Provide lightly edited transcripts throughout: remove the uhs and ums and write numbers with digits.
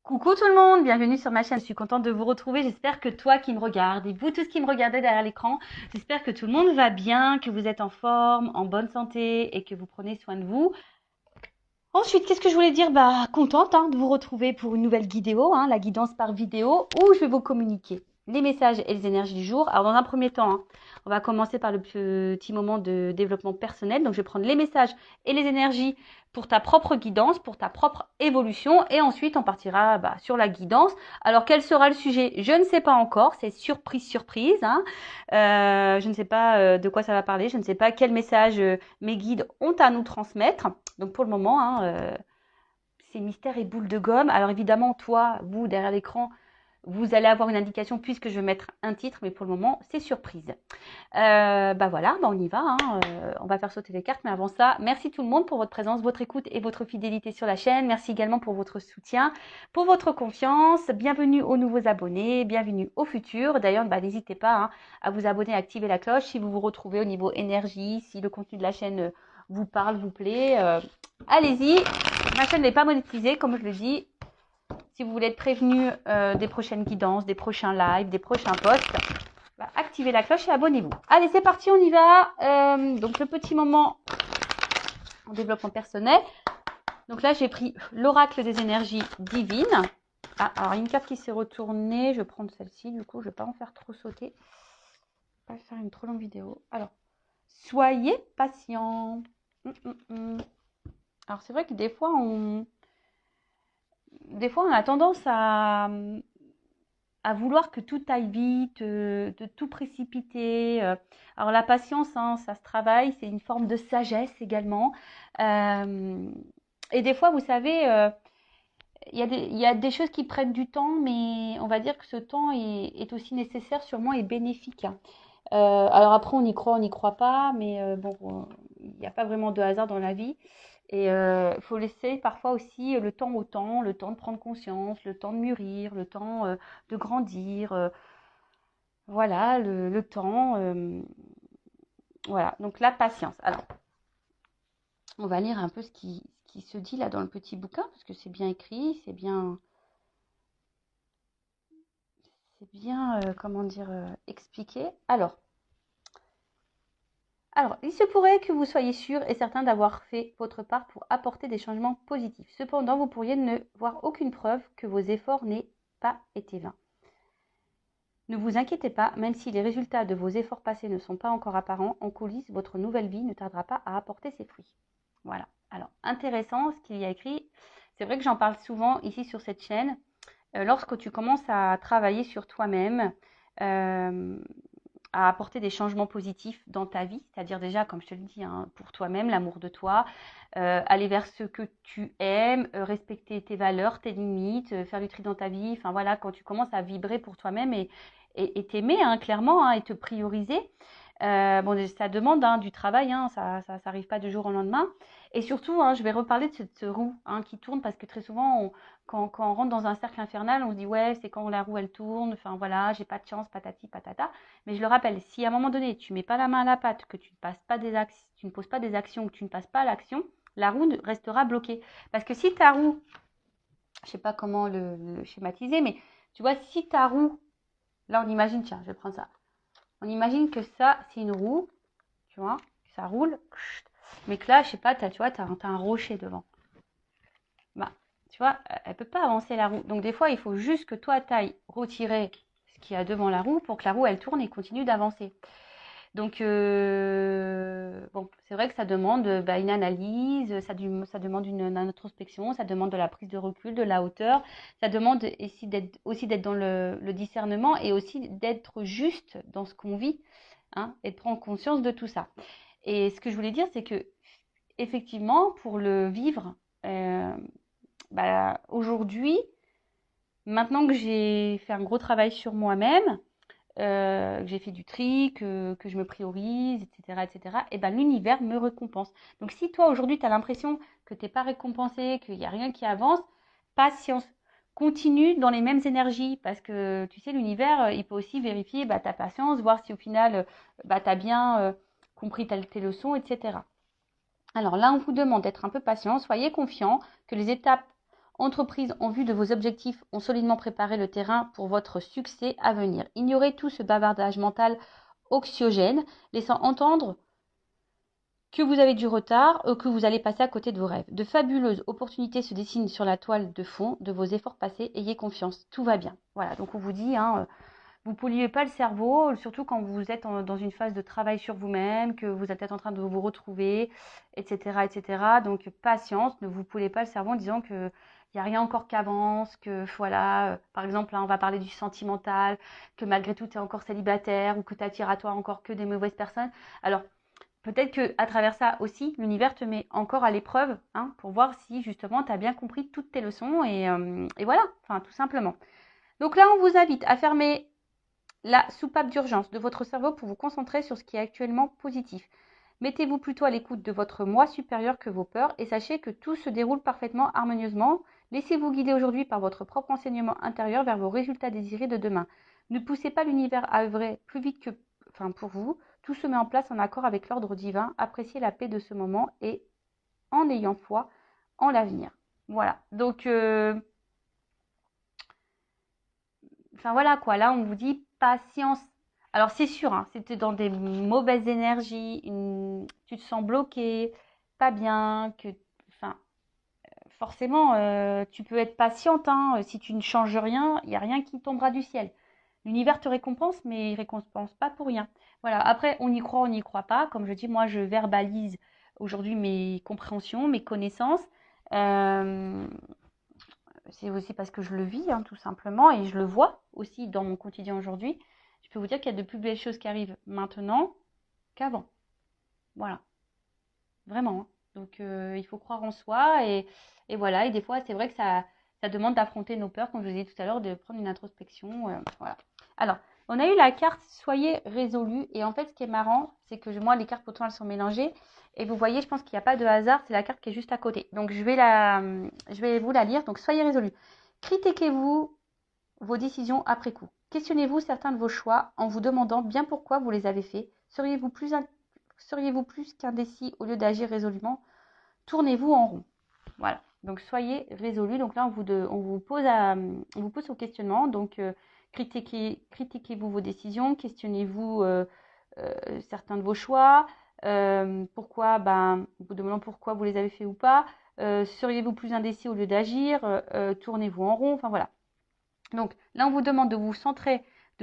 Coucou tout le monde, bienvenue sur ma chaîne, je suis contente de vous retrouver, j'espère que toi qui me regardes et vous tous qui me regardez derrière l'écran, j'espère que tout le monde va bien, que vous êtes en forme, en bonne santé et que vous prenez soin de vous. Ensuite, qu'est-ce que je voulais dire? Contente de vous retrouver pour une nouvelle vidéo, la guidance par vidéo, où je vais vous communiquer les messages et les énergies du jour. Alors, dans un premier temps, on va commencer par le petit moment de développement personnel. Donc, je vais prendre les messages et les énergies pour ta propre guidance, pour ta propre évolution. Et ensuite, on partira sur la guidance. Alors, quel sera le sujet? Je ne sais pas encore. C'est surprise, surprise. Je ne sais pas de quoi ça va parler. Je ne sais pas quel message mes guides ont à nous transmettre. Donc pour le moment, c'est mystère et boule de gomme. Alors évidemment, toi, vous, derrière l'écran, vous allez avoir une indication puisque je vais mettre un titre, mais pour le moment, c'est surprise. Voilà, on y va. On va faire sauter les cartes, mais avant ça, merci tout le monde pour votre présence, votre écoute et votre fidélité sur la chaîne. Merci également pour votre soutien, pour votre confiance. Bienvenue aux nouveaux abonnés, bienvenue aux futurs. D'ailleurs, n'hésitez pas à vous abonner, à activer la cloche si vous vous retrouvez au niveau énergie, si le contenu de la chaîne vous parle, vous plaît. Allez-y. Ma chaîne n'est pas monétisée, comme je le dis. Si vous voulez être prévenu des prochaines guidances, des prochains lives, des prochains posts, activez la cloche et abonnez-vous. Allez, c'est parti, on y va. Donc, le petit moment en développement personnel. Donc là, j'ai pris l'oracle des énergies divines. Alors, une carte qui s'est retournée. Je vais prendre celle-ci. Du coup, je ne vais pas en faire trop sauter. Je ne vais pas faire une trop longue vidéo. Alors, soyez patient. Alors, c'est vrai que des fois, on a tendance à vouloir que tout aille vite, de tout précipiter. Alors la patience, ça se travaille, c'est une forme de sagesse également. Et des fois, vous savez, il y a des choses qui prennent du temps, mais on va dire que ce temps est aussi nécessaire sûrement et bénéfique. Alors après, on n'y croit pas, mais il n'y a pas vraiment de hasard dans la vie. Et il faut laisser parfois aussi le temps au temps, le temps de prendre conscience, le temps de mûrir, le temps de grandir. Voilà, le temps. Voilà, donc la patience. Alors, on va lire un peu ce qui se dit là dans le petit bouquin, parce que c'est bien écrit, comment dire, expliqué. Alors, il se pourrait que vous soyez sûr et certain d'avoir fait votre part pour apporter des changements positifs. Cependant, vous pourriez ne voir aucune preuve que vos efforts n'aient pas été vains. Ne vous inquiétez pas, même si les résultats de vos efforts passés ne sont pas encore apparents, en coulisses, votre nouvelle vie ne tardera pas à apporter ses fruits. Voilà. Alors, intéressant ce qu'il y a écrit. C'est vrai que j'en parle souvent ici sur cette chaîne. Lorsque tu commences à travailler sur toi-même, euh, à apporter des changements positifs dans ta vie, c'est-à-dire déjà, comme je te le dis, pour toi-même, l'amour de toi, aller vers ce que tu aimes, respecter tes valeurs, tes limites, faire du tri dans ta vie, enfin voilà, quand tu commences à vibrer pour toi-même et t'aimer clairement et te prioriser, ça demande du travail, ça n'arrive pas du jour au lendemain. Et surtout, je vais reparler de cette roue qui tourne parce que très souvent, quand on rentre dans un cercle infernal, on se dit ouais, c'est quand la roue elle tourne, enfin voilà, j'ai pas de chance, patati patata. Mais je le rappelle, si à un moment donné, tu mets pas la main à la pâte, que tu ne passes pas tu ne poses pas des actions, que tu ne passes pas à l'action, la roue restera bloquée. Parce que si ta roue, je sais pas comment le schématiser, mais tu vois, si ta roue, là on imagine, tiens, je vais prendre ça. On imagine que ça, c'est une roue, tu vois, ça roule, mais que là, je sais pas, tu vois, t'as un rocher devant. Tu vois, elle peut pas avancer la roue. Donc des fois, il faut juste que toi, t'ailles retirer ce qu'il y a devant la roue pour que la roue, elle tourne et continue d'avancer. Donc, c'est vrai que ça demande une analyse, ça demande une introspection, ça demande de la prise de recul, de la hauteur, ça demande aussi d'être dans le discernement et aussi d'être juste dans ce qu'on vit et de prendre conscience de tout ça. Et ce que je voulais dire, c'est que effectivement, pour le vivre, euh, aujourd'hui, maintenant que j'ai fait un gros travail sur moi-même, que j'ai fait du tri, que je me priorise, etc., etc., et ben l'univers me récompense. Donc si toi aujourd'hui tu as l'impression que tu n'es pas récompensé, qu'il n'y a rien qui avance, patience. Continue dans les mêmes énergies parce que tu sais, l'univers, il peut aussi vérifier ta patience, voir si au final tu as bien compris tes leçons, etc. Alors là, on vous demande d'être un peu patient, soyez confiant que les étapes entreprises en vue de vos objectifs ont solidement préparé le terrain pour votre succès à venir. Ignorez tout ce bavardage mental anxiogène, laissant entendre que vous avez du retard, que vous allez passer à côté de vos rêves. De fabuleuses opportunités se dessinent sur la toile de fond de vos efforts passés. Ayez confiance, tout va bien. Voilà, donc on vous dit, vous ne polluez pas le cerveau, surtout quand vous êtes dans une phase de travail sur vous-même, que vous êtes peut-être en train de vous retrouver, etc. etc. Donc patience, ne vous polluez pas le cerveau en disant que il n'y a rien encore qui avance, que voilà, par exemple, là, on va parler du sentimental, que malgré tout, tu es encore célibataire ou que tu attires à toi encore que des mauvaises personnes. Alors, peut-être qu'à travers ça aussi, l'univers te met encore à l'épreuve pour voir si justement tu as bien compris toutes tes leçons et voilà, enfin tout simplement. Donc là, on vous invite à fermer la soupape d'urgence de votre cerveau pour vous concentrer sur ce qui est actuellement positif. Mettez-vous plutôt à l'écoute de votre moi supérieur que vos peurs et sachez que tout se déroule parfaitement harmonieusement. Laissez-vous guider aujourd'hui par votre propre enseignement intérieur vers vos résultats désirés de demain. Ne poussez pas l'univers à œuvrer plus vite que pour vous. Tout se met en place en accord avec l'ordre divin. Appréciez la paix de ce moment et en ayant foi en l'avenir. Voilà. Donc, voilà quoi. Là, on vous dit patience. Alors, c'est sûr, si tu es dans des mauvaises énergies, tu te sens bloqué, pas bien, forcément, tu peux être patiente. Si tu ne changes rien, il n'y a rien qui tombera du ciel. L'univers te récompense, mais il ne récompense pas pour rien. Voilà. Après, on y croit, on n'y croit pas. Comme je dis, moi, je verbalise aujourd'hui mes compréhensions, mes connaissances. C'est aussi parce que je le vis, tout simplement, et je le vois aussi dans mon quotidien aujourd'hui. Je peux vous dire qu'il y a de plus belles choses qui arrivent maintenant qu'avant. Voilà. Vraiment. Donc, il faut croire en soi, et voilà. Et des fois, c'est vrai que ça demande d'affronter nos peurs, comme je vous ai dit tout à l'heure, de prendre une introspection. Voilà. Alors, on a eu la carte Soyez résolu. Et en fait, ce qui est marrant, c'est que moi, les cartes, pourtant, elles sont mélangées. Et vous voyez, je pense qu'il n'y a pas de hasard. C'est la carte qui est juste à côté. Donc, je vais vous la lire. Donc, soyez résolu. Critiquez-vous vos décisions après coup. Questionnez-vous certains de vos choix en vous demandant bien pourquoi vous les avez faits. Seriez-vous plus qu'indécis au lieu d'agir résolument? Tournez-vous en rond. Voilà. Donc, soyez résolu. Donc là, on vous pose au questionnement. Donc, critiquez-vous vos décisions, questionnez-vous certains de vos choix, pourquoi, vous demandant pourquoi vous les avez fait ou pas, seriez-vous plus indécis au lieu d'agir, tournez-vous en rond, enfin voilà. Donc là, on vous demande de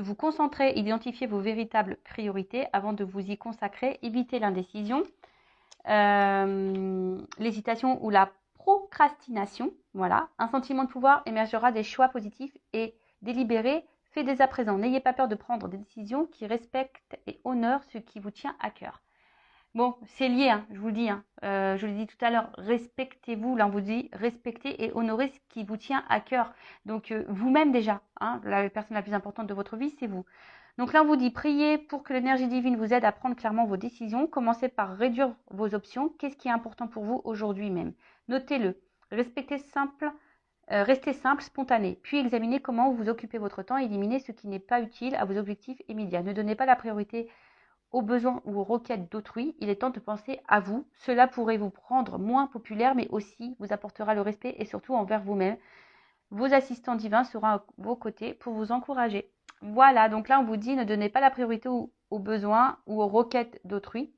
vous concentrer, identifier vos véritables priorités avant de vous y consacrer, éviter l'indécision, l'hésitation ou la procrastination. Voilà, un sentiment de pouvoir émergera des choix positifs et délibérés faits dès à présent. N'ayez pas peur de prendre des décisions qui respectent et honorent ce qui vous tient à cœur. Bon, c'est lié, je vous le dis. Je l'ai dit tout à l'heure, respectez-vous. Là, on vous dit respectez et honorez ce qui vous tient à cœur. Donc, vous-même déjà, la personne la plus importante de votre vie, c'est vous. Donc là, on vous dit priez pour que l'énergie divine vous aide à prendre clairement vos décisions. Commencez par réduire vos options. Qu'est-ce qui est important pour vous aujourd'hui même? Notez-le. Restez simple, spontané. Puis examinez comment vous occupez votre temps et éliminez ce qui n'est pas utile à vos objectifs immédiats. Ne donnez pas la priorité aux besoins ou aux requêtes d'autrui. Il est temps de penser à vous. Cela pourrait vous rendre moins populaire, mais aussi vous apportera le respect et surtout envers vous-même. Vos assistants divins seront à vos côtés pour vous encourager. Voilà, donc là on vous dit ne donnez pas la priorité aux besoins ou aux requêtes d'autrui.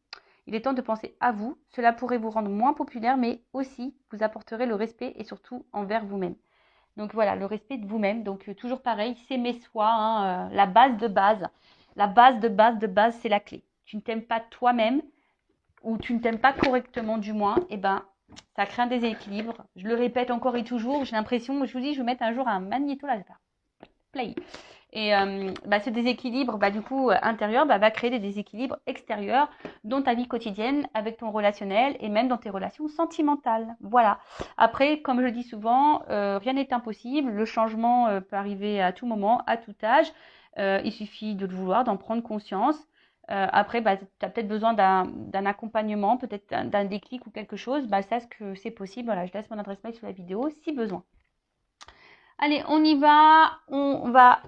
Il est temps de penser à vous. Cela pourrait vous rendre moins populaire, mais aussi vous apporterez le respect et surtout envers vous-même. Donc voilà, le respect de vous-même. Donc toujours pareil, s'aimer soi, la base de base. La base de base, c'est la clé. Tu ne t'aimes pas toi-même ou tu ne t'aimes pas correctement du moins, ça crée un déséquilibre. Je le répète encore et toujours, j'ai l'impression, je vous dis, je vais mettre un jour un magnéto là, play. Et ce déséquilibre, du coup, intérieur, va créer des déséquilibres extérieurs dans ta vie quotidienne, avec ton relationnel et même dans tes relations sentimentales. Voilà. Après, comme je le dis souvent, rien n'est impossible. Le changement peut arriver à tout moment, à tout âge. Il suffit de le vouloir, d'en prendre conscience. Après, tu as peut-être besoin d'un accompagnement, peut-être d'un déclic ou quelque chose. Sache que c'est possible. Voilà, je laisse mon adresse mail sous la vidéo si besoin. Allez, on y va. On va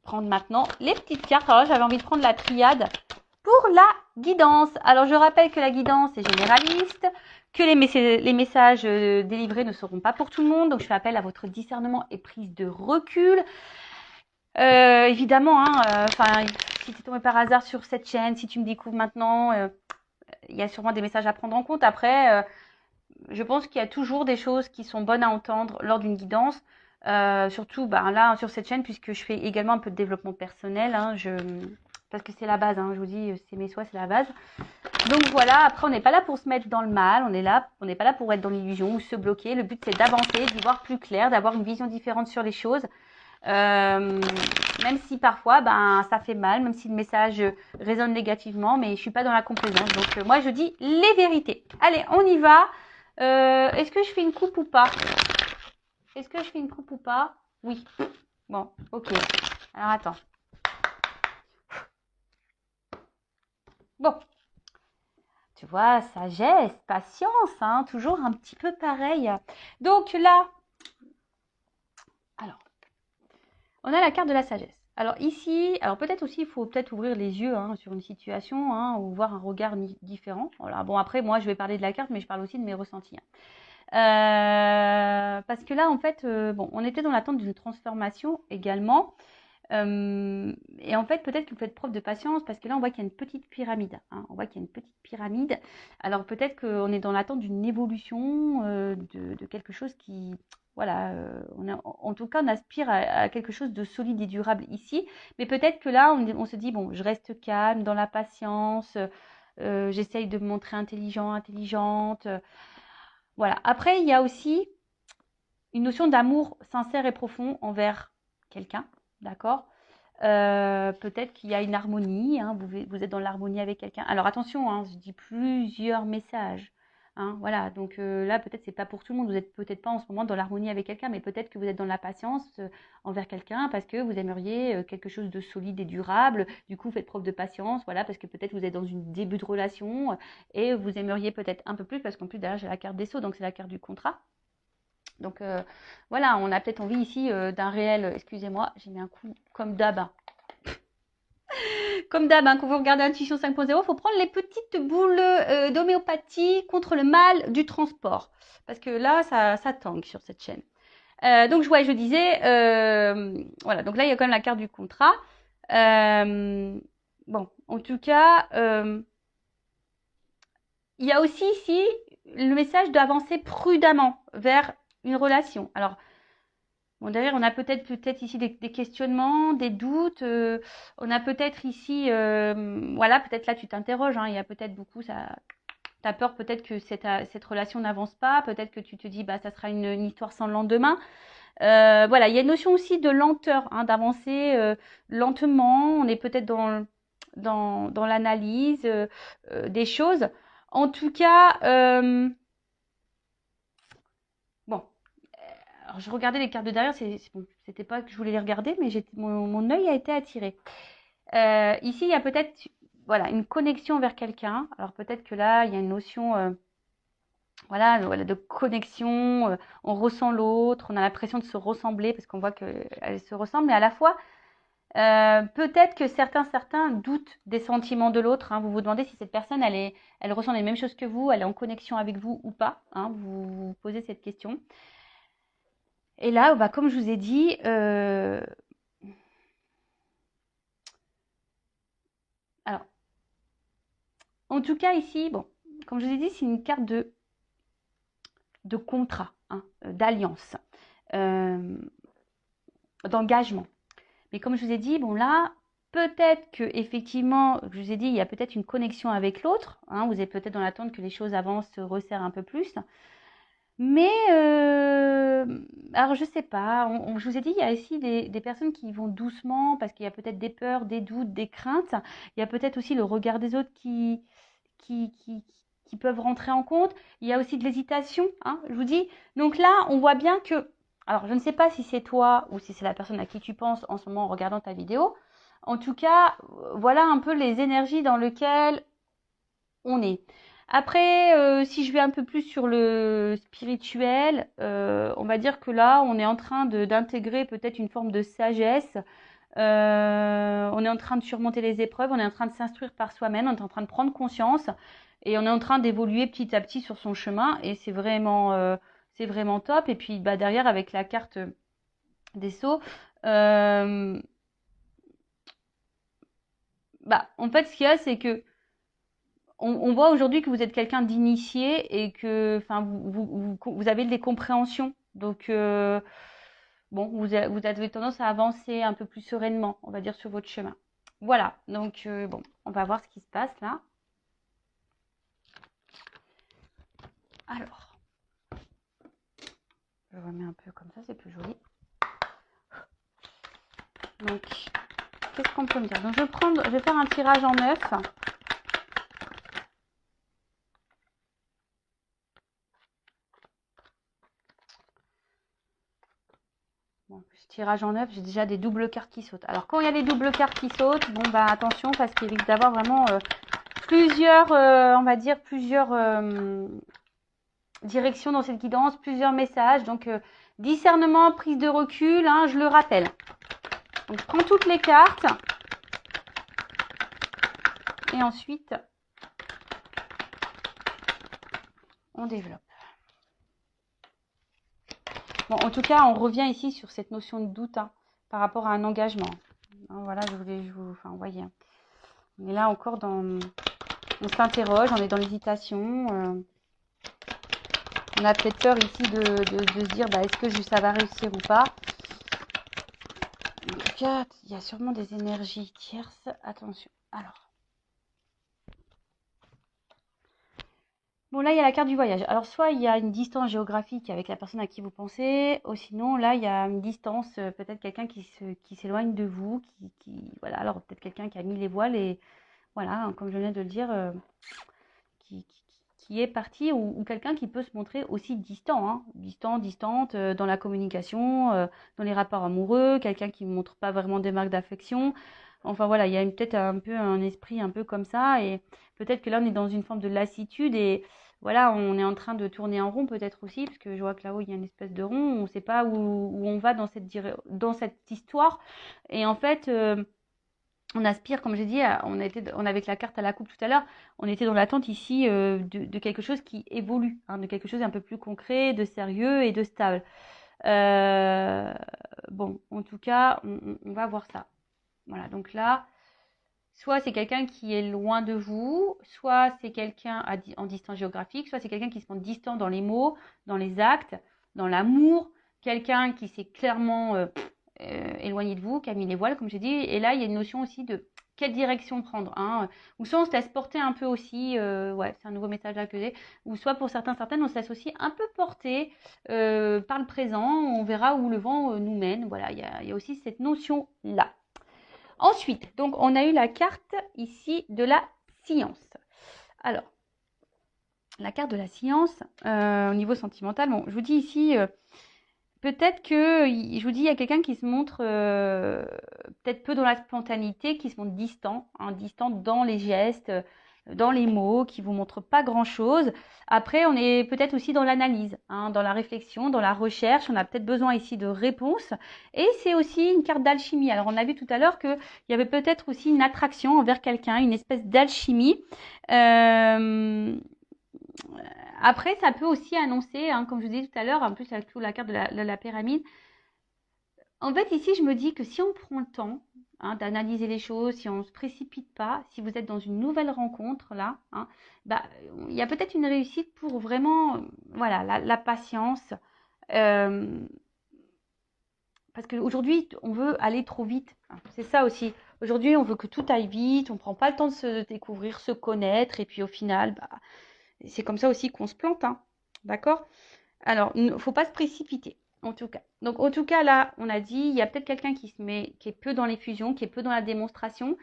prendre maintenant les petites cartes. Alors là, j'avais envie de prendre la triade pour la guidance. Alors, je rappelle que la guidance est généraliste, que les messages délivrés ne seront pas pour tout le monde. Donc, je fais appel à votre discernement et prise de recul. Évidemment, si tu es tombé par hasard sur cette chaîne, si tu me découvres maintenant, il y a sûrement des messages à prendre en compte. Après, je pense qu'il y a toujours des choses qui sont bonnes à entendre lors d'une guidance. Surtout là, sur cette chaîne, puisque je fais également un peu de développement personnel. Parce que c'est la base, je vous dis, c'est mes soins, c'est la base. Donc voilà, après on n'est pas là pour se mettre dans le mal, on n'est pas là pour être dans l'illusion ou se bloquer. Le but c'est d'avancer, d'y voir plus clair, d'avoir une vision différente sur les choses. Même si parfois ça fait mal, même si le message résonne négativement, mais je suis pas dans la complaisance. Donc moi je dis les vérités. Allez, on y va. Est-ce que je fais une coupe ou pas? Est-ce que je fais une coupe ou pas? Oui. Bon, ok. Alors attends. Bon. Tu vois, sagesse, patience, toujours un petit peu pareil. Donc là, alors, on a la carte de la sagesse. Alors ici, peut-être aussi, il faut peut-être ouvrir les yeux sur une situation ou voir un regard différent. Voilà. Bon, après, moi, je vais parler de la carte, mais je parle aussi de mes ressentis. Parce que là, en fait, on était dans l'attente d'une transformation également. Et en fait, peut-être que vous faites preuve de patience parce que là, on voit qu'il y a une petite pyramide. On voit qu'il y a une petite pyramide. Alors peut-être qu'on est dans l'attente d'une évolution de quelque chose qui, voilà, en tout cas, on aspire à quelque chose de solide et durable ici. Mais peut-être que là, on se dit, bon, je reste calme, dans la patience, j'essaye de me montrer intelligente. Voilà. Après, il y a aussi une notion d'amour sincère et profond envers quelqu'un, d'accord? Peut-être qu'il y a une harmonie, vous êtes dans l'harmonie avec quelqu'un. Alors attention, je dis plusieurs messages. Voilà, donc là peut-être c'est pas pour tout le monde, vous êtes peut-être pas en ce moment dans l'harmonie avec quelqu'un, mais peut-être que vous êtes dans la patience envers quelqu'un parce que vous aimeriez quelque chose de solide et durable. Du coup, faites preuve de patience, voilà, parce que peut-être vous êtes dans une début de relation et vous aimeriez peut-être un peu plus parce qu'en plus derrière j'ai la carte des sceaux, donc c'est la carte du contrat. Donc voilà, on a peut-être envie ici d'un réel, excusez-moi, j'ai mis un coup comme d'hab. Comme d'hab, quand vous regardez Intuition 5.0, il faut prendre les petites boules d'homéopathie contre le mal du transport. Parce que là, ça tangue sur cette chaîne. Donc, je disais, voilà, donc là, il y a quand même la carte du contrat. Bon, en tout cas, il y a aussi ici le message d'avancer prudemment vers une relation. Alors, bon, derrière, on a peut-être ici des questionnements, des doutes. On a peut-être ici, voilà, peut-être là tu t'interroges. Il y a peut-être beaucoup, ça, t'as peur peut-être que cette relation n'avance pas. Peut-être que tu te dis, ça sera une histoire sans lendemain. Voilà, il y a une notion aussi de lenteur, d'avancer lentement. On est peut-être dans l'analyse des choses. En tout cas, bon. Alors, je regardais les cartes de derrière, bon, c'était pas que je voulais les regarder, mais mon œil a été attiré. Ici, il y a peut-être une connexion vers quelqu'un. Alors peut-être que là, il y a une notion voilà, de connexion. On ressent l'autre, on a l'impression de se ressembler parce qu'on voit qu'elle se ressemble, mais à la fois, peut-être que certains doutent des sentiments de l'autre. Vous vous demandez si cette personne, elle ressent les mêmes choses que vous, elle est en connexion avec vous ou pas. Vous vous posez cette question. Et là, comme je vous ai dit, alors, en tout cas ici, bon, comme je vous ai dit, c'est une carte de contrat, d'alliance, d'engagement. Mais comme je vous ai dit, bon là, peut-être que effectivement, je vous ai dit, il y a peut-être une connexion avec l'autre. Vous êtes peut-être dans l'attente que les choses avancent, se resserrent un peu plus. Mais, alors je sais pas, je vous ai dit, il y a aussi des personnes qui vont doucement parce qu'il y a peut-être des peurs, des doutes, des craintes. Il y a peut-être aussi le regard des autres qui peuvent rentrer en compte. Il y a aussi de l'hésitation, je vous dis. Donc là, on voit bien que, alors je ne sais pas si c'est toi ou si c'est la personne à qui tu penses en ce moment en regardant ta vidéo. En tout cas, voilà un peu les énergies dans lesquelles on est. Après, si je vais un peu plus sur le spirituel, on va dire que là, on est en train d'intégrer peut-être une forme de sagesse. On est en train de surmonter les épreuves, on est en train de s'instruire par soi-même, on est en train de prendre conscience et on est en train d'évoluer petit à petit sur son chemin et c'est vraiment top. Et puis bah, derrière avec la carte des sceaux, euh, bah, en fait ce qu'il y a c'est que on voit aujourd'hui que vous êtes quelqu'un d'initié et que enfin vous avez des compréhensions. Donc bon, vous avez tendance à avancer un peu plus sereinement, on va dire, sur votre chemin. Voilà, donc bon, on va voir ce qui se passe là. Alors, je remets un peu comme ça, c'est plus joli. Donc, qu'est-ce qu'on peut me dire? Donc, je vais faire un tirage en 9. Bon, tirage en 9, j'ai déjà des doubles cartes qui sautent. Alors, quand il y a des doubles cartes qui sautent, bon, bah attention, parce qu'il risque d'avoir vraiment plusieurs, on va dire, plusieurs directions dans cette guidance, plusieurs messages. Donc, discernement, prise de recul, hein, je le rappelle. Donc, je prends toutes les cartes. Et ensuite, on développe. Bon, en tout cas, on revient ici sur cette notion de doute hein, par rapport à un engagement. Hein, voilà, enfin, vous voyez. On est là encore on s'interroge, on est dans l'hésitation. On a peut-être peur ici de se dire, bah, est-ce que ça va réussir ou pas. En tout cas, il y a sûrement des énergies tierces. Attention. Alors. Bon, là, il y a la carte du voyage. Alors, soit il y a une distance géographique avec la personne à qui vous pensez, ou sinon, là, il y a une distance, peut-être quelqu'un qui s'éloigne de vous, voilà, alors peut-être quelqu'un qui a mis les voiles et, voilà, hein, comme je viens de le dire, qui, qui- qui est parti, ou quelqu'un qui peut se montrer aussi distant, hein, distante, dans la communication, dans les rapports amoureux, quelqu'un qui ne montre pas vraiment des marques d'affection. Enfin, voilà, il y a peut-être un peu un esprit un peu comme ça, et peut-être que là, on est dans une forme de lassitude, et voilà, on est en train de tourner en rond peut-être aussi, parce que je vois que là-haut, il y a une espèce de rond, on ne sait pas où on va dans cette histoire. Et en fait, on aspire, comme j'ai dit, on avait avec la carte à la coupe tout à l'heure, on était dans l'attente ici de quelque chose qui évolue, hein, de quelque chose un peu plus concret, de sérieux et de stable. Euh, bon, en tout cas, on va voir ça. Voilà, donc là, soit c'est quelqu'un qui est loin de vous, soit c'est quelqu'un en distance géographique, soit c'est quelqu'un qui se montre distant dans les mots, dans les actes, dans l'amour, quelqu'un qui s'est clairement éloigné de vous, qui a mis les voiles, comme j'ai dit. Et là, il y a une notion aussi de quelle direction prendre. Hein. Ou soit on se laisse porter un peu aussi, ouais, c'est un nouveau message là que j'ai, ou soit pour certaines, on se laisse aussi un peu porter par le présent, on verra où le vent nous mène. Voilà, il y a aussi cette notion-là. Ensuite, donc on a eu la carte ici de la science. Alors, la carte de la science, au niveau sentimental, bon, je vous dis ici, peut-être que, je vous dis, il y a quelqu'un qui se montre peut-être peu dans la spontanéité, qui se montre distant, hein, distant dans les gestes, dans les mots, qui vous montre pas grand-chose. Après, on est peut-être aussi dans l'analyse, hein, dans la réflexion, dans la recherche. On a peut-être besoin ici de réponses. Et c'est aussi une carte d'alchimie. Alors, on a vu tout à l'heure qu'il y avait peut-être aussi une attraction envers quelqu'un, une espèce d'alchimie. Euh, Après, ça peut aussi annoncer, hein, comme je vous disais tout à l'heure, en plus avec la carte de la pyramide. En fait, ici, je me dis que si on prend le temps hein, d'analyser les choses, si on ne se précipite pas, si vous êtes dans une nouvelle rencontre, là, hein, bah, il y a peut-être une réussite pour vraiment, voilà, la patience. Euh, Parce qu'aujourd'hui, on veut aller trop vite. C'est ça aussi. Aujourd'hui, on veut que tout aille vite, on ne prend pas le temps de se découvrir, se connaître, et puis au final, bah, c'est comme ça aussi qu'on se plante. Hein. D'accord? Alors, il ne faut pas se précipiter, en tout cas. Donc, en tout cas, là, on a dit, il y a peut-être quelqu'un qui est peu dans les fusions, qui est peu dans la démonstration.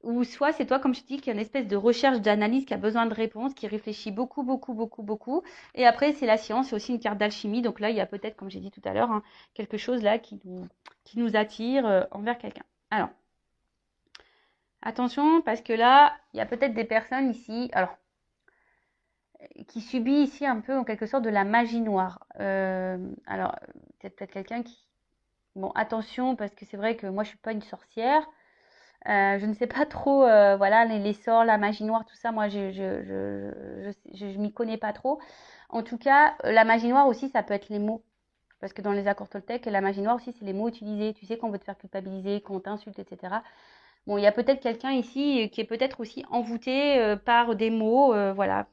Ou soit c'est toi, comme je dis, qui a une espèce de recherche, d'analyse, qui a besoin de réponses, qui réfléchit beaucoup, beaucoup, beaucoup, beaucoup. Et après, c'est la science, c'est aussi une carte d'alchimie. Donc là, il y a peut-être, comme j'ai dit tout à l'heure, hein, quelque chose là qui nous attire envers quelqu'un. Alors, attention, parce que là, il y a peut-être des personnes ici, alors, qui subit ici un peu en quelque sorte de la magie noire. Alors, peut-être quelqu'un qui... Bon, attention, parce que c'est vrai que moi, je suis pas une sorcière. Je ne sais pas trop, voilà, les sorts, la magie noire, tout ça, moi, je m'y connais pas trop. En tout cas, la magie noire aussi, ça peut être les mots. Parce que dans les accords Toltec, la magie noire aussi, c'est les mots utilisés. Tu sais, qu'on veut te faire culpabiliser, qu'on t'insulte, etc. Bon, il y a peut-être quelqu'un ici qui est peut-être aussi envoûté par des mots, voilà.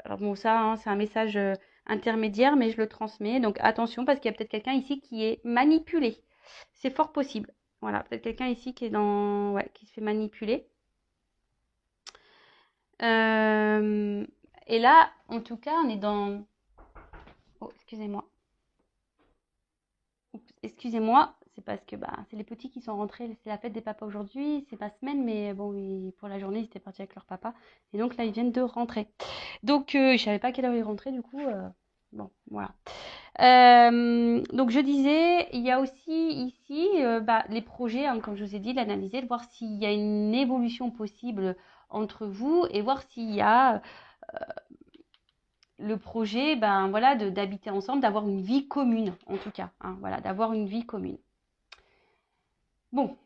Alors bon, ça, hein, c'est un message intermédiaire, mais je le transmets. Donc attention, parce qu'il y a peut-être quelqu'un ici qui est manipulé. C'est fort possible. Voilà, peut-être quelqu'un ici qui est dans, ouais, qui se fait manipuler. Euh, et là, en tout cas, on est dans. Oh, excusez-moi. Oups, excusez-moi, c'est parce que bah, c'est les petits qui sont rentrés. C'est la fête des papas aujourd'hui. C'est ma semaine, mais bon, pour la journée, ils étaient partis avec leur papa. Et donc là, ils viennent de rentrer. Donc, je savais pas à quelle heure ils rentraient, du coup. Bon, voilà. Donc, je disais, il y a aussi ici bah, les projets, hein, comme je vous ai dit, l'analyser, de voir s'il y a une évolution possible entre vous et voir s'il y a le projet, ben voilà, d'habiter ensemble, d'avoir une vie commune, en tout cas, hein, voilà, d'avoir une vie commune. Bon,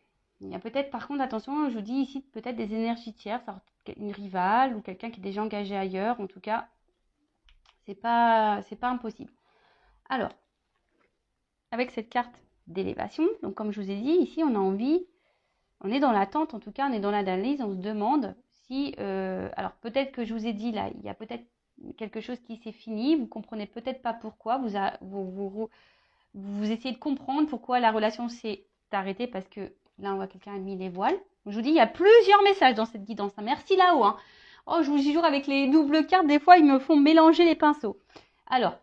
il y a peut-être, par contre, attention, je vous dis ici, peut-être des énergies tierces, alors, une rivale ou quelqu'un qui est déjà engagé ailleurs, en tout cas, c'est pas impossible. Alors, avec cette carte d'élévation, donc comme je vous ai dit, ici, on a envie, on est dans l'attente, en tout cas, on est dans l'analyse, on se demande si, alors peut-être que je vous ai dit là, il y a peut-être quelque chose qui s'est fini, vous comprenez peut-être pas pourquoi, vous essayez de comprendre pourquoi la relation s'est arrêtée, parce que là, on voit quelqu'un a mis les voiles. Je vous dis, il y a plusieurs messages dans cette guidance. Merci là-haut. Hein. Oh, je vous jure, avec les doubles cartes, des fois, ils me font mélanger les pinceaux. Alors,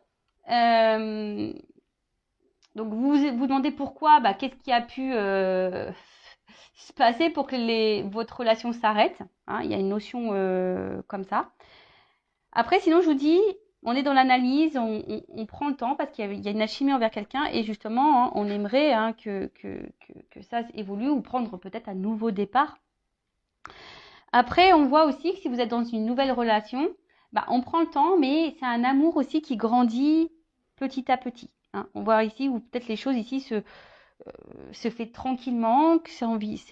donc vous demandez pourquoi, bah, qu'est-ce qui a pu se passer pour que votre relation s'arrête. Hein, il y a une notion comme ça. Après, sinon, je vous dis, on est dans l'analyse, on prend le temps parce qu'il y a une alchimie envers quelqu'un et justement, hein, on aimerait hein, que ça évolue ou prendre peut-être un nouveau départ. Après, on voit aussi que si vous êtes dans une nouvelle relation, bah, on prend le temps, mais c'est un amour aussi qui grandit petit à petit. Hein. On voit ici où peut-être les choses ici se fait tranquillement, que ça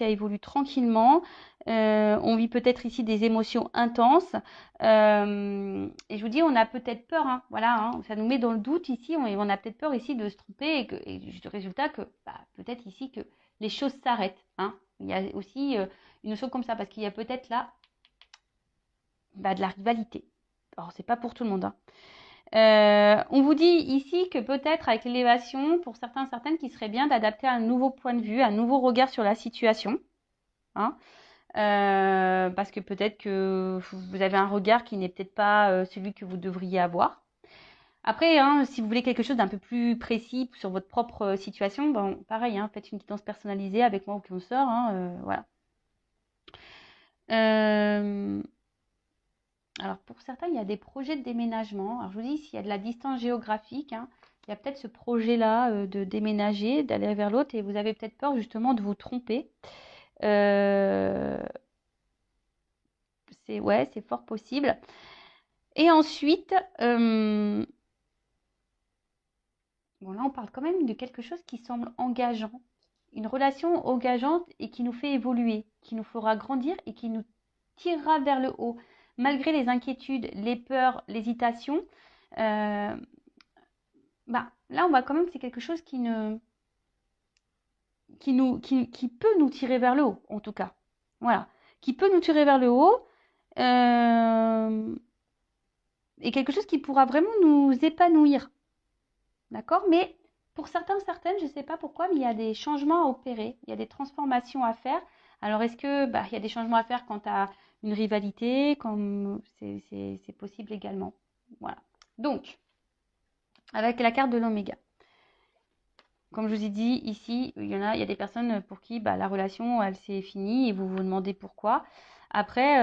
évolue tranquillement. On vit peut-être ici des émotions intenses. Et je vous dis, on a peut-être peur, hein, voilà, hein, ça nous met dans le doute ici. On a peut-être peur ici de se tromper et du résultat que bah, peut-être ici que les choses s'arrêtent. Hein. Il y a aussi une notion comme ça parce qu'il y a peut-être là bah, de la rivalité. Alors, c'est pas pour tout le monde. Hein. On vous dit ici que peut-être avec l'élévation, pour certains, certaines, qu'il serait bien d'adapter un nouveau point de vue, un nouveau regard sur la situation. Hein, parce que peut-être que vous avez un regard qui n'est peut-être pas celui que vous devriez avoir. Après, hein, si vous voulez quelque chose d'un peu plus précis sur votre propre situation, bon, pareil, hein, faites une guidance personnalisée avec moi ou consort. Hein, voilà. Alors pour certains, il y a des projets de déménagement. Alors je vous dis, s'il y a de la distance géographique, hein, il y a peut-être ce projet-là de déménager, d'aller vers l'autre, et vous avez peut-être peur justement de vous tromper. Euh, ouais, c'est fort possible. Et ensuite, bon là on parle quand même de quelque chose qui semble engageant. Une relation engageante et qui nous fait évoluer, qui nous fera grandir et qui nous tirera vers le haut. Malgré les inquiétudes, les peurs, l'hésitation, euh, bah, là, on voit quand même que c'est quelque chose qui peut nous tirer vers le haut, en tout cas. Voilà. Qui peut nous tirer vers le haut. euh, et quelque chose qui pourra vraiment nous épanouir. D'accord. Mais pour certains, certaines, je ne sais pas pourquoi, mais il y a des changements à opérer. Il y a des transformations à faire. Alors, est-ce que bah, il y a des changements à faire quant à une rivalité, comme c'est possible également. Voilà. Donc, avec la carte de l'oméga. Comme je vous ai dit, ici, il y a des personnes pour qui bah, la relation, elle s'est finie et vous vous demandez pourquoi. Après,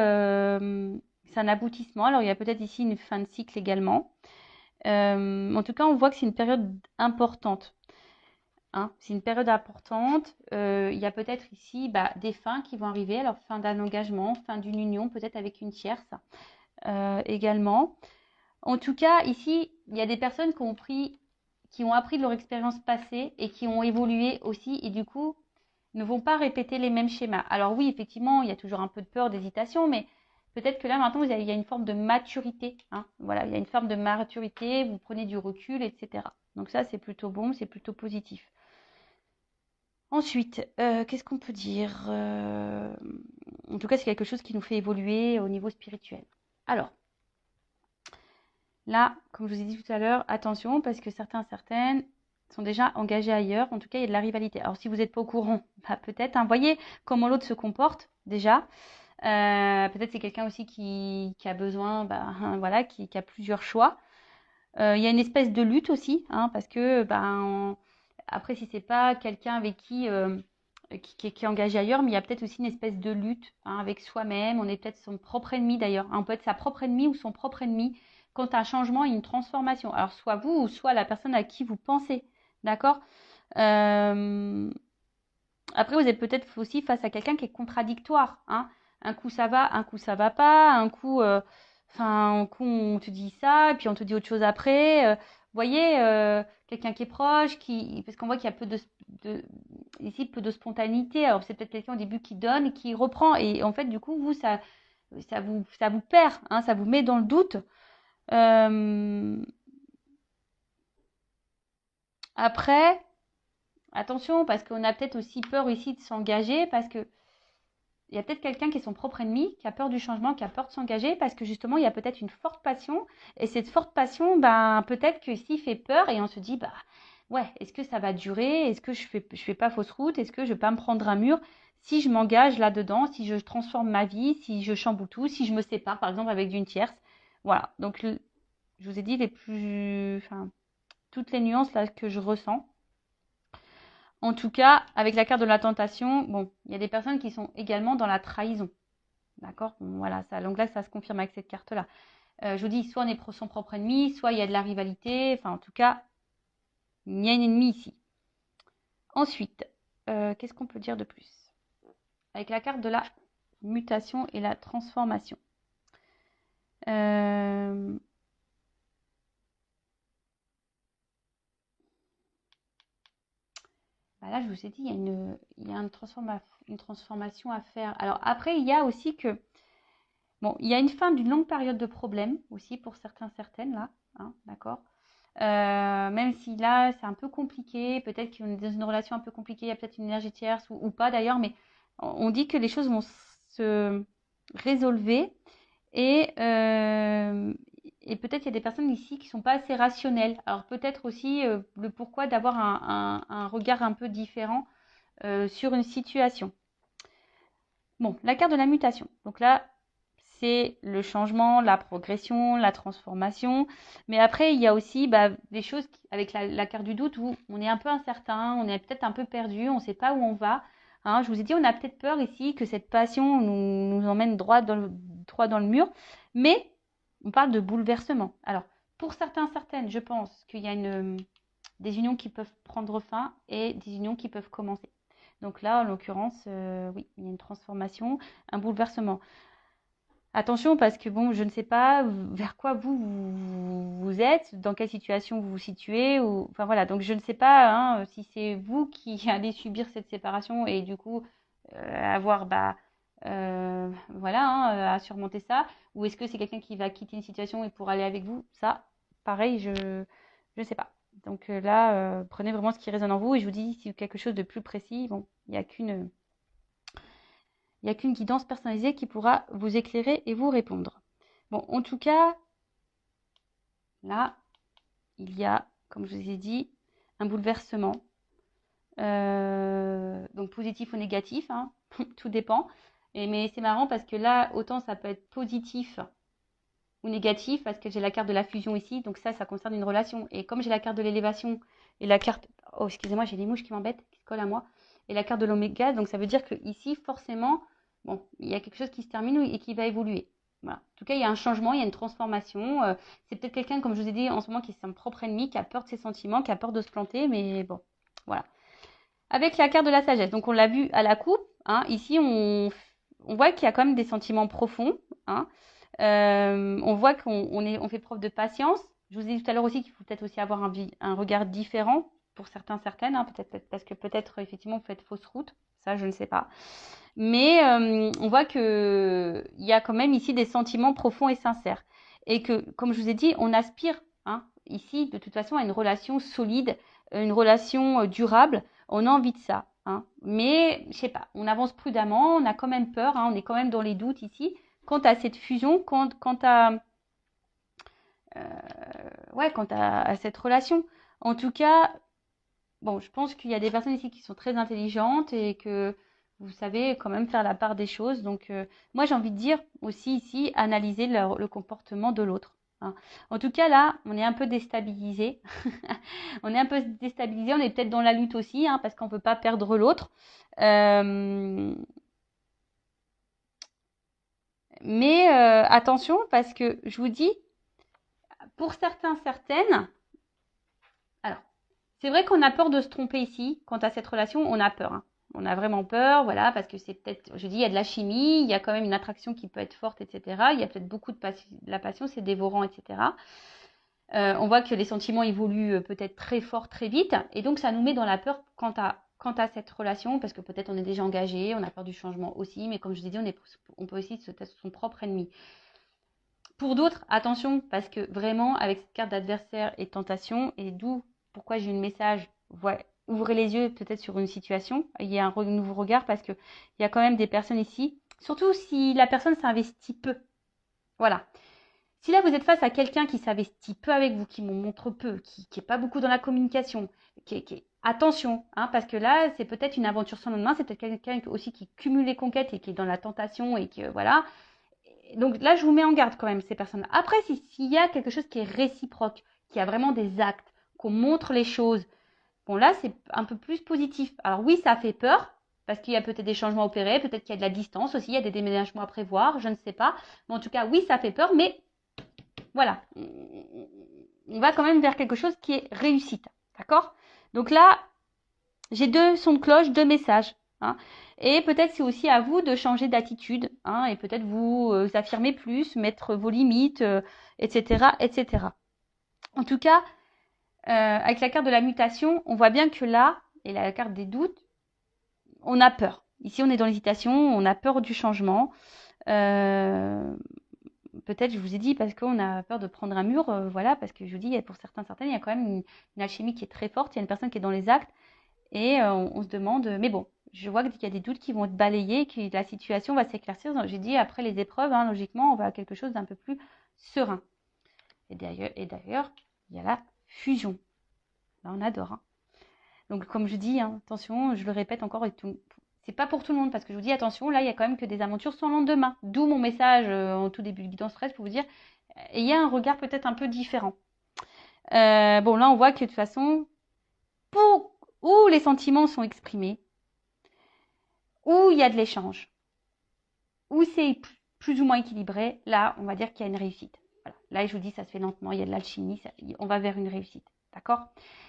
c'est un aboutissement. Alors, il y a peut-être ici une fin de cycle également. En tout cas, on voit que c'est une période importante. Hein. C'est une période importante. Il y a peut-être ici bah, des fins qui vont arriver. Alors, fin d'un engagement, fin d'une union, peut-être avec une tierce également. En tout cas, ici, il y a des personnes qui ont appris de leur expérience passée et qui ont évolué aussi. Et du coup, ne vont pas répéter les mêmes schémas. Alors oui, effectivement, il y a toujours un peu de peur, d'hésitation, mais peut-être que là, maintenant, il y a une forme de maturité. Hein. Voilà, il y a une forme de maturité, vous prenez du recul, etc. Donc ça, c'est plutôt bon, c'est plutôt positif. Ensuite, qu'est-ce qu'on peut dire en tout cas, c'est quelque chose qui nous fait évoluer au niveau spirituel. Alors, là, comme je vous ai dit tout à l'heure, attention, parce que certaines sont déjà engagés ailleurs. En tout cas, il y a de la rivalité. Alors, si vous n'êtes pas au courant, bah, peut-être, hein, voyez comment l'autre se comporte déjà. Peut-être c'est quelqu'un aussi qui a besoin, bah, voilà, qui a plusieurs choix. Il y a une espèce de lutte aussi, hein, parce que après, si c'est pas quelqu'un avec qui est engagé ailleurs, mais il y a peut-être aussi une espèce de lutte hein, avec soi-même. On est peut-être son propre ennemi d'ailleurs. Hein, on peut être sa propre ennemie ou son propre ennemi quand un changement et une transformation. Alors, soit vous ou soit la personne à qui vous pensez. D'accord Après, vous êtes peut-être aussi face à quelqu'un qui est contradictoire. Hein. Un coup ça va, un coup ça va pas. Un coup on te dit ça, et puis on te dit autre chose après. Vous voyez, quelqu'un qui est proche, parce qu'on voit qu'il y a ici peu de spontanéité. Alors c'est peut-être quelqu'un au début qui donne et qui reprend. Et en fait, du coup, ça vous perd, hein, ça vous met dans le doute. Euh, Après, attention, parce qu'on a peut-être aussi peur ici de s'engager, parce que il y a peut-être quelqu'un qui est son propre ennemi, qui a peur du changement, qui a peur de s'engager, parce que justement, il y a peut-être une forte passion. Et cette forte passion, peut-être que s'il fait peur et on se dit, ouais, est-ce que ça va durer? Est-ce que je fais pas fausse route? Est-ce que je vais pas me prendre un mur? Si je m'engage là-dedans, si je transforme ma vie, si je chamboule tout, si je me sépare, par exemple, avec une tierce. Voilà. Donc, je vous ai dit toutes les nuances là que je ressens. En tout cas, avec la carte de la tentation, bon, il y a des personnes qui sont également dans la trahison. D'accord. Bon, voilà, donc là, ça se confirme avec cette carte-là. Je vous dis, soit on est son propre ennemi, soit il y a de la rivalité. Enfin, en tout cas, il y a une ennemie ici. Ensuite, qu'est-ce qu'on peut dire de plus? Avec la carte de la mutation et la transformation. Là, je vous ai dit, il y a une transformation à faire. Alors après, il y a aussi que, bon, il y a une fin d'une longue période de problème aussi pour certaines là, hein, d'accord. Même si là, c'est un peu compliqué, peut-être qu'on est dans une relation un peu compliquée, il y a peut-être une énergie tierce ou pas d'ailleurs, mais on dit que les choses vont se résolver et, euh, et peut-être il y a des personnes ici qui sont pas assez rationnelles. Alors peut-être aussi le pourquoi d'avoir un regard un peu différent sur une situation. Bon, la carte de la mutation. Donc là, c'est le changement, la progression, la transformation. Mais après, il y a aussi des choses avec la carte du doute où on est un peu incertain, on est peut-être un peu perdu, on ne sait pas où on va. Hein, je vous ai dit, on a peut-être peur ici que cette passion nous emmène droit dans le mur. Mais on parle de bouleversement. Alors, pour certaines, je pense qu'il y a des unions qui peuvent prendre fin et des unions qui peuvent commencer. Donc là, en l'occurrence, oui, il y a une transformation, un bouleversement. Attention parce que bon, je ne sais pas vers quoi vous êtes, dans quelle situation vous vous situez, enfin voilà. Donc je ne sais pas hein, si c'est vous qui allez subir cette séparation et du coup avoir voilà à surmonter ça, ou est-ce que c'est quelqu'un qui va quitter une situation et pour aller avec vous. Ça, pareil, je ne sais pas. Donc là, prenez vraiment ce qui résonne en vous et je vous dis si quelque chose de plus précis, bon, il n'y a qu'une guidance personnalisée qui pourra vous éclairer et vous répondre. Bon, en tout cas, là, il y a, comme je vous ai dit, un bouleversement. Donc positif ou négatif, hein, tout dépend. Mais c'est marrant parce que là, autant ça peut être positif ou négatif parce que j'ai la carte de la fusion ici. Donc ça concerne une relation. Et comme j'ai la carte de l'élévation et la carte... Oh, excusez-moi, j'ai des mouches qui m'embêtent, qui se collent à moi. Et la carte de l'oméga, donc ça veut dire que ici, forcément, bon, il y a quelque chose qui se termine et qui va évoluer. Voilà. En tout cas, il y a un changement, il y a une transformation. C'est peut-être quelqu'un, comme je vous ai dit en ce moment, qui est son propre ennemi, qui a peur de ses sentiments, qui a peur de se planter, mais bon, voilà. Avec la carte de la sagesse, donc on l'a vu à la coupe, hein, ici on voit qu'il y a quand même des sentiments profonds, hein. On voit qu'on fait preuve de patience. Je vous ai dit tout à l'heure aussi qu'il faut peut-être aussi avoir un regard différent pour certains, certaines, hein, peut-être parce que peut-être effectivement vous faites fausse route, ça je ne sais pas. Mais on voit que il y a quand même ici des sentiments profonds et sincères. Et que, comme je vous ai dit, on aspire hein, ici de toute façon à une relation solide, une relation durable. On a envie de ça. Hein. Mais, je sais pas, on avance prudemment, on a quand même peur, hein, on est quand même dans les doutes ici. Quant à cette fusion, quant à cette relation. En tout cas, bon, je pense qu'il y a des personnes ici qui sont très intelligentes et que vous savez quand même faire la part des choses. Donc, moi, j'ai envie de dire aussi ici, analyser le comportement de l'autre. Hein. En tout cas, là, on est un peu déstabilisé. On est un peu déstabilisé. On est peut-être dans la lutte aussi, hein, parce qu'on ne peut pas perdre l'autre. Mais attention, parce que je vous dis, pour certains, certaines, alors, c'est vrai qu'on a peur de se tromper ici. Quant à cette relation, on a peur. Hein. On a vraiment peur, voilà, parce que c'est peut-être, je dis, il y a de la chimie, il y a quand même une attraction qui peut être forte, etc. Il y a peut-être beaucoup de la passion, c'est dévorant, etc. On voit que les sentiments évoluent peut-être très fort, très vite, et donc ça nous met dans la peur quant à cette relation, parce que peut-être on est déjà engagé, on a peur du changement aussi, mais comme je vous ai dit, on peut aussi se tester son propre ennemi. Pour d'autres, attention, parce que vraiment, avec cette carte d'adversaire et tentation, et d'où pourquoi j'ai eu le message, ouvrez les yeux peut-être sur une situation, il y a un nouveau regard, parce qu'il y a quand même des personnes ici, surtout si la personne s'investit peu. Voilà. Si là, vous êtes face à quelqu'un qui s'investit peu avec vous, qui montre peu, qui n'est pas beaucoup dans la communication, attention, hein, parce que là, c'est peut-être une aventure sans lendemain, c'est peut-être quelqu'un aussi qui cumule les conquêtes et qui est dans la tentation et que, voilà. Donc là, je vous mets en garde quand même, ces personnes. Après, s'il y a quelque chose qui est réciproque, qui a vraiment des actes, qu'on montre les choses, bon là, c'est un peu plus positif. Alors oui, ça fait peur, parce qu'il y a peut-être des changements opérés, peut-être qu'il y a de la distance aussi, il y a des déménagements à prévoir, je ne sais pas. Mais en tout cas, oui, ça fait peur, mais voilà. On va quand même vers quelque chose qui est réussite. D'accord? Donc là, j'ai deux sons de cloche, deux messages. Hein. Et peut-être c'est aussi à vous de changer d'attitude hein, et peut-être vous affirmer plus, mettre vos limites, etc., etc. En tout cas, avec la carte de la mutation, on voit bien que là, et la carte des doutes, on a peur. Ici, on est dans l'hésitation, on a peur du changement. Peut-être, je vous ai dit, parce qu'on a peur de prendre un mur, voilà, parce que je vous dis, pour certains, certaines, il y a quand même une alchimie qui est très forte, il y a une personne qui est dans les actes, et on se demande, mais bon, je vois qu'il y a des doutes qui vont être balayés, que la situation va s'éclaircir. Donc, j'ai dit, après les épreuves, hein, logiquement, on va à quelque chose d'un peu plus serein. Et d'ailleurs, il y a la fusion. Là, on adore. Hein. Donc, comme je dis, hein, attention, je le répète encore, c'est pas pour tout le monde, parce que je vous dis, attention, là, il y a quand même que des aventures sans lendemain. D'où mon message en tout début de Guidance Stress pour vous dire, il y a un regard peut-être un peu différent. Bon, là, on voit que de toute façon, où les sentiments sont exprimés, où il y a de l'échange, où c'est plus ou moins équilibré, là, on va dire qu'il y a une réussite. Voilà. Là, je vous dis, ça se fait lentement, il y a de l'alchimie, on va vers une réussite. D'accord?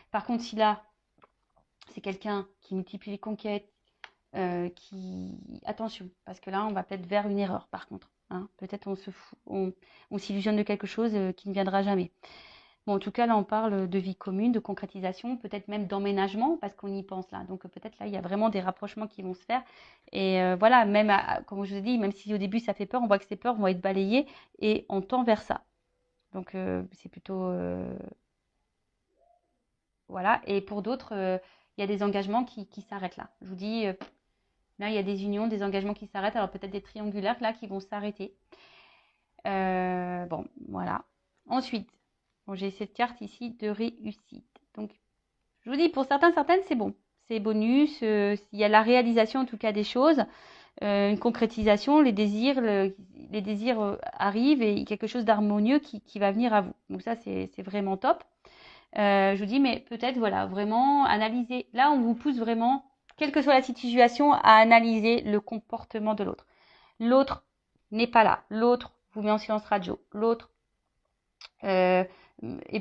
Par contre, si là, c'est quelqu'un qui multiplie les conquêtes, attention, parce que là, on va peut-être vers une erreur, par contre. Hein. Peut-être on s'illusionne de quelque chose qui ne viendra jamais. Bon, en tout cas, là, on parle de vie commune, de concrétisation, peut-être même d'emménagement, parce qu'on y pense là. Donc, peut-être là, il y a vraiment des rapprochements qui vont se faire. Et voilà, même, comme je vous ai dit, même si au début, ça fait peur, on voit que ces peurs vont être balayées et on tend vers ça. Donc, c'est plutôt... voilà. Et pour d'autres, il y a des engagements qui s'arrêtent là. Je vous dis, là, il y a des unions, des engagements qui s'arrêtent. Alors, peut-être des triangulaires là qui vont s'arrêter. Bon, voilà. Ensuite, bon, j'ai cette carte ici de réussite. Donc, je vous dis, pour certains, certaines, c'est bon. C'est bonus. Il y a la réalisation, en tout cas, des choses. Une concrétisation, les désirs arrivent et quelque chose d'harmonieux qui va venir à vous. Donc ça, c'est vraiment top. Je vous dis, mais peut-être, voilà, vraiment analyser. Là, on vous pousse vraiment, quelle que soit la situation, à analyser le comportement de l'autre. L'autre n'est pas là. L'autre vous met en silence radio. L'autre est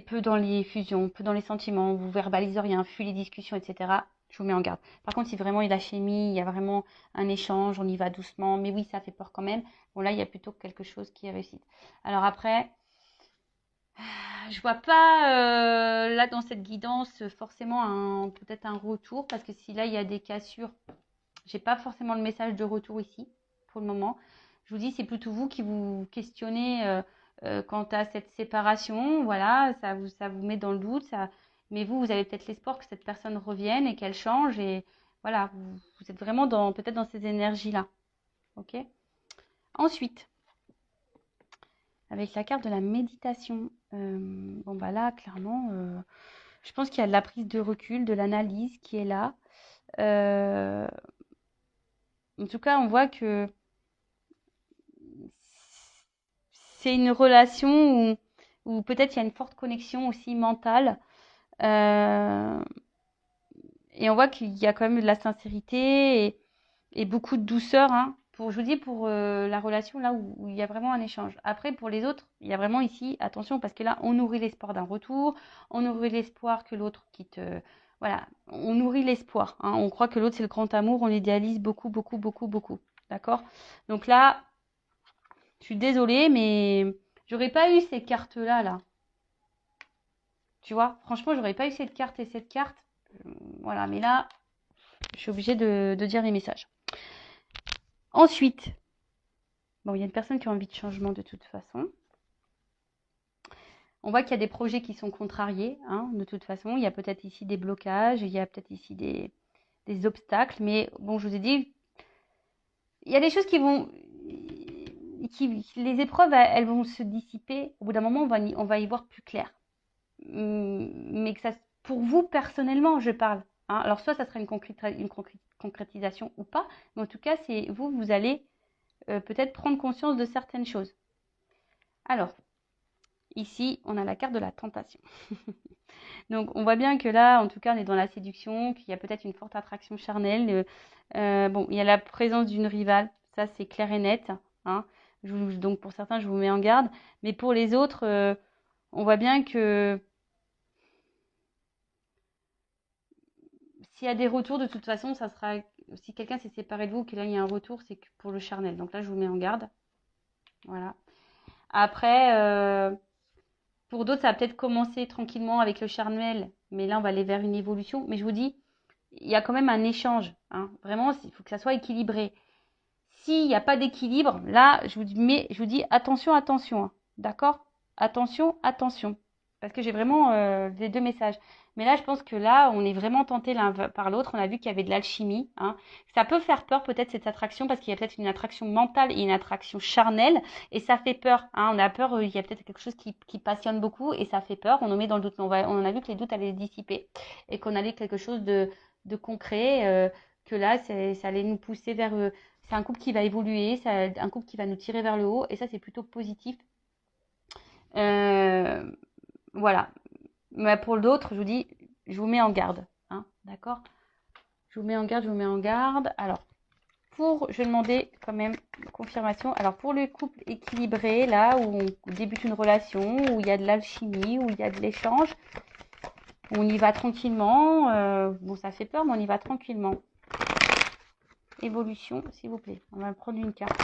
peu dans les fusions, peu dans les sentiments, vous verbalise rien, fuit les discussions, etc. Je vous mets en garde. Par contre, si vraiment il y a la chimie, il y a vraiment un échange, on y va doucement, mais oui, ça fait peur quand même. Bon, là, il y a plutôt quelque chose qui est réussi. Alors après, Je vois pas là dans cette guidance forcément peut-être un retour parce que si là il y a des cassures, j'ai pas forcément le message de retour ici pour le moment. Je vous dis, c'est plutôt vous qui vous questionnez quant à cette séparation. Voilà, ça vous met dans le doute. Mais vous avez peut-être l'espoir que cette personne revienne et qu'elle change. Et voilà, vous êtes vraiment peut-être dans ces énergies-là. Ok. Ensuite, avec la carte de la méditation, bon bah là, clairement, je pense qu'il y a de la prise de recul, de l'analyse qui est là. Euh, en tout cas, on voit que c'est une relation où peut-être il y a une forte connexion aussi mentale. Euh, et on voit qu'il y a quand même de la sincérité et beaucoup de douceur. Hein, je vous dis, pour la relation là où il y a vraiment un échange. Après, pour les autres, il y a vraiment ici, attention, parce que là, on nourrit l'espoir d'un retour, on nourrit l'espoir que l'autre quitte. Voilà, on nourrit l'espoir. Hein, on croit que l'autre, c'est le grand amour, on l'idéalise beaucoup, beaucoup, beaucoup, beaucoup. D'accord. Donc là, je suis désolée, mais j'aurais pas eu ces cartes-là, là. Tu vois, franchement, j'aurais pas eu cette carte et cette carte. Voilà, mais là, je suis obligée de dire les messages. Ensuite, bon, il y a une personne qui a envie de changement de toute façon. On voit qu'il y a des projets qui sont contrariés, hein, de toute façon. Il y a peut-être ici des blocages, il y a peut-être ici des obstacles. Mais bon, je vous ai dit, il y a des choses qui vont... les épreuves, elles vont se dissiper. Au bout d'un moment, on va y voir plus clair. Mais que ça, pour vous personnellement, je parle. Hein. Alors, soit ça sera une concrétisation ou pas, mais en tout cas, c'est vous allez peut-être prendre conscience de certaines choses. Alors, ici, on a la carte de la tentation. Donc, on voit bien que là, en tout cas, on est dans la séduction, qu'il y a peut-être une forte attraction charnelle. Bon, il y a la présence d'une rivale, ça c'est clair et net. Hein. Donc, pour certains, je vous mets en garde. Mais pour les autres, on voit bien que s'il y a des retours, de toute façon, ça sera. Si quelqu'un s'est séparé de vous, que là il y a un retour, c'est que pour le charnel. Donc là, je vous mets en garde. Voilà. Après, pour d'autres, ça va peut-être commencer tranquillement avec le charnel, mais là, on va aller vers une évolution. Mais je vous dis, il y a quand même un échange. Hein. Vraiment, il faut que ça soit équilibré. S'il n'y a pas d'équilibre, là, je vous dis attention, attention. Hein. D'accord. Attention, attention. Parce que j'ai vraiment les deux messages. Mais là, je pense que là, on est vraiment tenté l'un par l'autre. On a vu qu'il y avait de l'alchimie. Hein. Ça peut faire peur peut-être cette attraction parce qu'il y a peut-être une attraction mentale et une attraction charnelle. Et ça fait peur. Hein. On a peur, il y a peut-être quelque chose qui passionne beaucoup et ça fait peur. On nous met dans le doute. On a vu que les doutes allaient se dissiper et qu'on allait quelque chose de concret. Que là, ça allait nous pousser vers... c'est un couple qui va évoluer, c'est un couple qui va nous tirer vers le haut. Et ça, c'est plutôt positif. Euh, voilà. Mais pour l'autre, je vous dis, je vous mets en garde. Hein, d'accord. Je vous mets en garde, je vous mets en garde. Alors, je vais demander quand même une confirmation. Alors, pour le couple équilibré, là, où on débute une relation, où il y a de l'alchimie, où il y a de l'échange, on y va tranquillement. Bon, ça fait peur, mais on y va tranquillement. Évolution, s'il vous plaît. On va prendre une carte.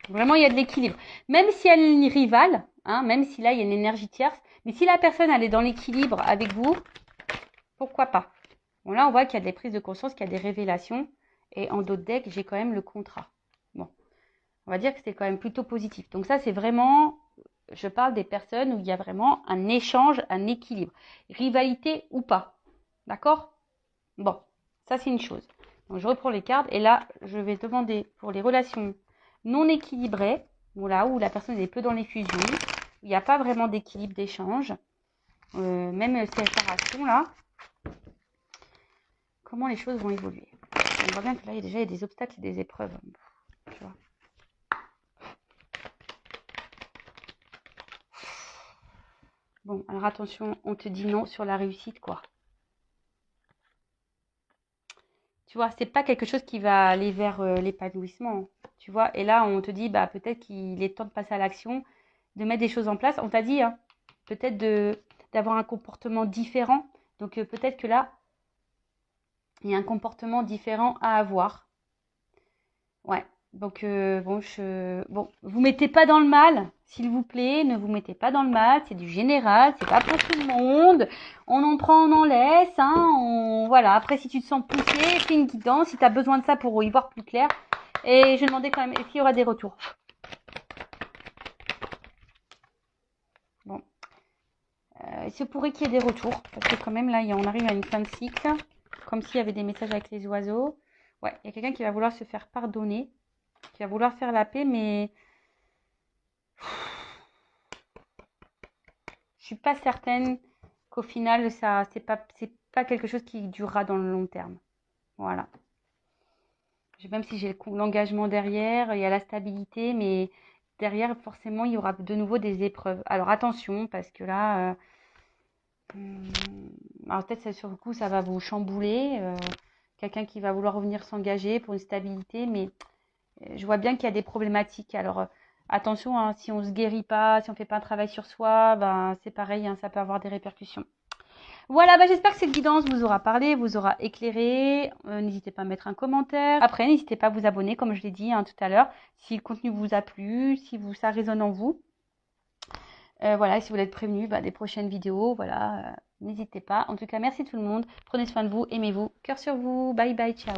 Vraiment, il y a de l'équilibre. Même si elle est une rivale, hein, même si là, il y a une énergie tierce, mais si la personne, elle est dans l'équilibre avec vous, pourquoi pas? Bon, là, on voit qu'il y a des prises de conscience, qu'il y a des révélations. Et en d'autres decks, j'ai quand même le contrat. Bon, on va dire que c'est quand même plutôt positif. Donc ça, c'est vraiment, je parle des personnes où il y a vraiment un échange, un équilibre. Rivalité ou pas. D'accord? Bon, ça, c'est une chose. Donc, je reprends les cartes. Et là, je vais demander pour les relations non équilibrées, voilà, où la personne est peu dans les fusions, où il n'y a pas vraiment d'équilibre d'échange, même séparation là, comment les choses vont évoluer. On voit bien que là, il y a des obstacles et des épreuves. Tu vois. Bon, alors attention, on te dit non sur la réussite, quoi. Tu vois, c'est pas quelque chose qui va aller vers l'épanouissement. Tu vois, et là, on te dit, bah, peut-être qu'il est temps de passer à l'action, de mettre des choses en place. On t'a dit, hein, peut-être d'avoir un comportement différent. Donc, peut-être que là, il y a un comportement différent à avoir. Ouais. Donc, bon, vous mettez pas dans le mal, s'il vous plaît, ne vous mettez pas dans le mal, c'est du général, c'est pas pour tout le monde, on en prend, on en laisse, hein, voilà. Après, si tu te sens poussé, fais une guidance, si tu as besoin de ça pour y voir plus clair. Et je demandais quand même, est-ce qu'il y aura des retours? Bon, il se pourrait qu'il y ait des retours, parce que quand même, là, on arrive à une fin de cycle, comme s'il y avait des messages avec les oiseaux. Ouais, il y a quelqu'un qui va vouloir se faire pardonner, qui va vouloir faire la paix, mais je suis pas certaine qu'au final, ça, c'est pas quelque chose qui durera dans le long terme. Voilà. Même si j'ai l'engagement derrière, il y a la stabilité, mais derrière, forcément, il y aura de nouveau des épreuves. Alors attention, parce que là, alors peut-être sur le coup, ça va vous chambouler. Quelqu'un qui va vouloir revenir s'engager pour une stabilité, mais je vois bien qu'il y a des problématiques. Alors attention, hein, si on se guérit pas, si on fait pas un travail sur soi, ben c'est pareil, hein, ça peut avoir des répercussions. Voilà, bah j'espère que cette guidance vous aura parlé, vous aura éclairé. N'hésitez pas à mettre un commentaire. Après, n'hésitez pas à vous abonner, comme je l'ai dit hein, tout à l'heure, si le contenu vous a plu, si ça résonne en vous. Voilà, si vous voulez être prévenu des prochaines vidéos, voilà, n'hésitez pas. En tout cas, merci tout le monde. Prenez soin de vous, aimez-vous. Cœur sur vous. Bye bye, ciao.